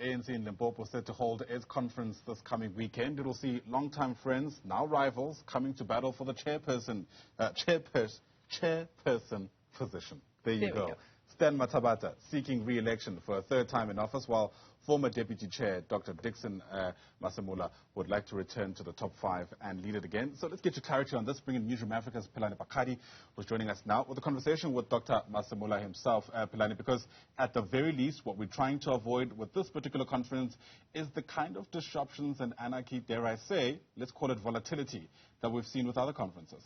ANC in Limpopo set to hold its conference this coming weekend. It will see longtime friends, now rivals, coming to battle for the chairperson position. There you go. Mathabatha seeking re-election for a third time in office, while former Deputy Chair Dr Dickson Masemola would like to return to the top five and lead it again. So let's get your clarity on this. Bring in Newzroom Afrika's Pelane Phakgadi, who's joining us now with a conversation with Dr Masemola himself, Pelane, because at the very least, what we're trying to avoid with this particular conference is the kind of disruptions and anarchy, dare I say, let's call it volatility, that we've seen with other conferences.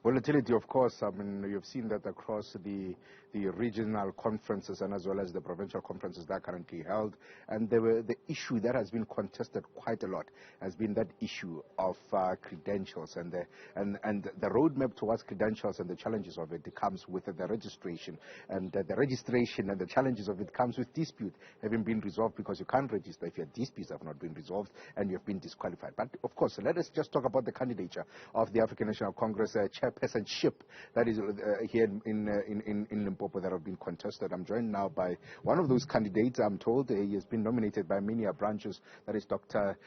Volatility, of course. I mean, you've seen that across the regional conferences and as well as the provincial conferences that are currently held. And the issue that has been contested quite a lot has been that issue of credentials and the roadmap towards credentials and the challenges of it. It comes with the registration, and the registration and the challenges of it comes with dispute having been resolved, because you can't register if your disputes have not been resolved and you have been disqualified. But of course, let us just talk about the candidature of the African National Congress chairpersonship that is here in Limpopo that have been contested. I'm joined now by one of those candidates. I'm told he has been nominated by many branches. That is Dr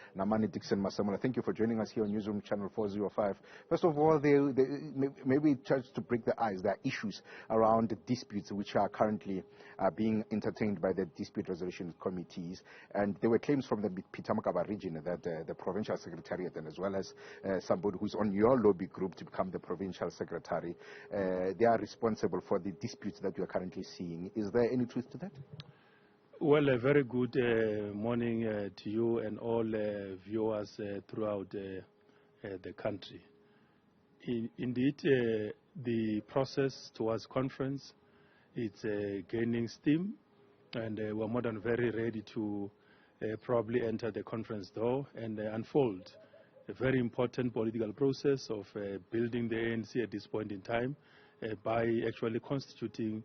Dickson Masemola. Thank you for joining us here on Newzroom Channel 405. First of all, maybe just to break the ice, there are issues around the disputes which are currently being entertained by the dispute resolution committees, and there were claims from the Phakgadi region that the provincial secretariat, and as well as somebody who's on your lobby group to become the provincial secretary, they are responsible for the disputes that you are currently seeing. Is there any truth to that? Well, a very good morning to you and all viewers throughout the country. Indeed, the process towards conference is gaining steam, and we're more than very ready to probably enter the conference door and unfold a very important political process of building the ANC at this point in time by actually constituting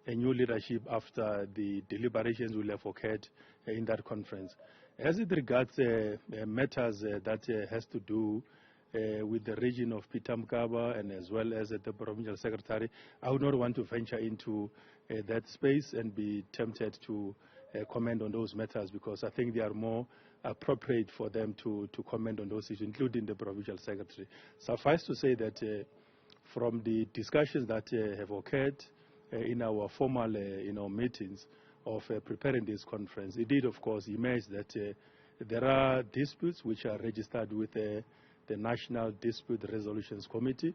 a new leadership after the deliberations will have occurred in that conference. As it regards matters that has to do with the region of Phakgadi and as well as the provincial secretary, I would not want to venture into that space and be tempted to comment on those matters, because I think they are more appropriate for them to comment on those issues, including the provincial secretary. Suffice to say that from the discussions that have occurred in our formal meetings of preparing this conference, it did, of course, emerge that there are disputes which are registered with the National Dispute Resolutions Committee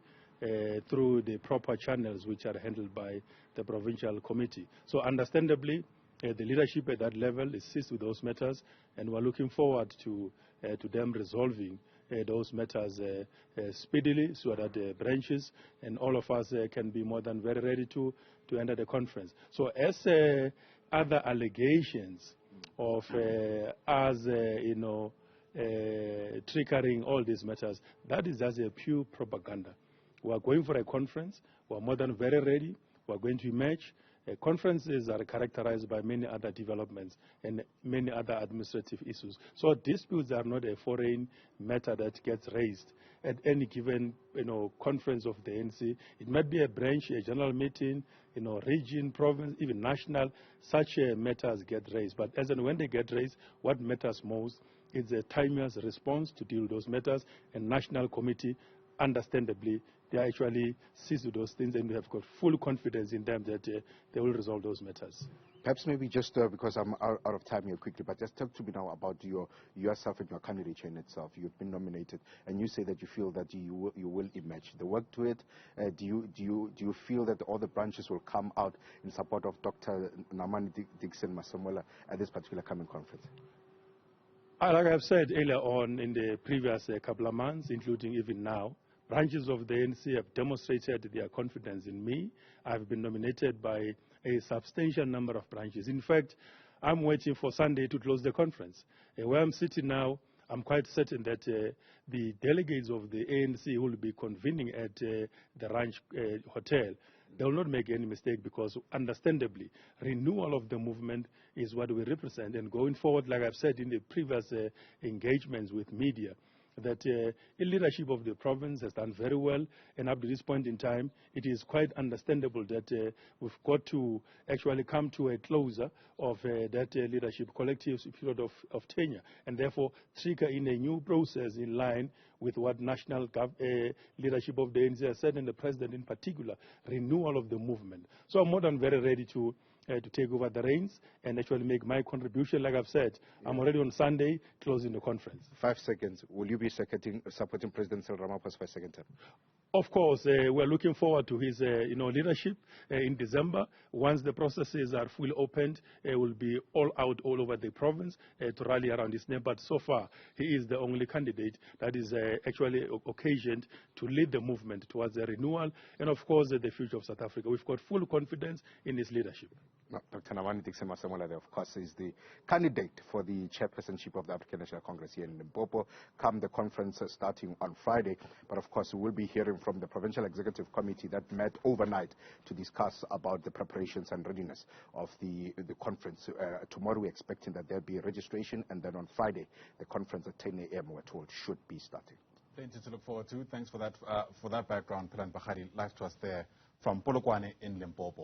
through the proper channels which are handled by the provincial committee. So understandably, the leadership at that level is seized with those matters, and we're looking forward to them resolving those matters speedily, so that the branches and all of us can be more than very ready to enter the conference. So as other allegations of us, triggering all these matters, that is just a pure propaganda. We are going for a conference. We are more than very ready. We are going to emerge. Conferences are characterized by many other developments and many other administrative issues. So disputes are not a foreign matter that gets raised at any given conference of the ANC. It might be a branch, a general meeting, region, province, even national. Such matters get raised. But as and when they get raised, what matters most is a timeous response to deal with those matters, and national committee, understandably, they are actually seized with those things, and we have got full confidence in them that they will resolve those matters. Perhaps maybe just because I'm out of time here quickly, but just talk to me now about yourself and your candidature in itself. You've been nominated, and you say that you feel that you will emerge. The work to it, do you feel that all the branches will come out in support of Dr. Dickson Masemola at this particular coming conference? Like I've said earlier on in the previous couple of months, including even now, branches of the ANC have demonstrated their confidence in me. I've been nominated by a substantial number of branches. In fact, I'm waiting for Sunday to close the conference. Where I'm sitting now, I'm quite certain that the delegates of the ANC will be convening at the Ranch Hotel. They will not make any mistake, because understandably, renewal of the movement is what we represent. And going forward, like I've said in the previous engagements with media, that the leadership of the province has done very well, and up to this point in time, it is quite understandable that we've got to actually come to a closer of that leadership collective period of tenure, and therefore trigger in a new process in line with what national leadership of the ANC has said, and the president in particular, renewal of the movement. So I'm more than very ready to take over the reins and actually make my contribution. Like I've said, I'm already on Sunday closing the conference. 5 seconds. Will you be supporting President Cyril Ramaphosa for a second term? Of course, we're looking forward to his leadership in December. Once the processes are fully opened, will be all out all over the province to rally around his name. But so far, he is the only candidate that is actually occasioned to lead the movement towards the renewal and, of course, the future of South Africa. We've got full confidence in his leadership. Dr. Dickson Masemola, of course, is the candidate for the chairpersonship of the African National Congress here in Limpopo. Come the conference starting on Friday. But, of course, we will be hearing from the Provincial Executive Committee that met overnight to discuss about the preparations and readiness of the conference. Tomorrow we're expecting that there'll be a registration, and then on Friday the conference at 10 a.m. we're told should be starting. Plenty to look forward to. Thanks for that background, Phakgadi. Live to us there from Polokwane in Limpopo.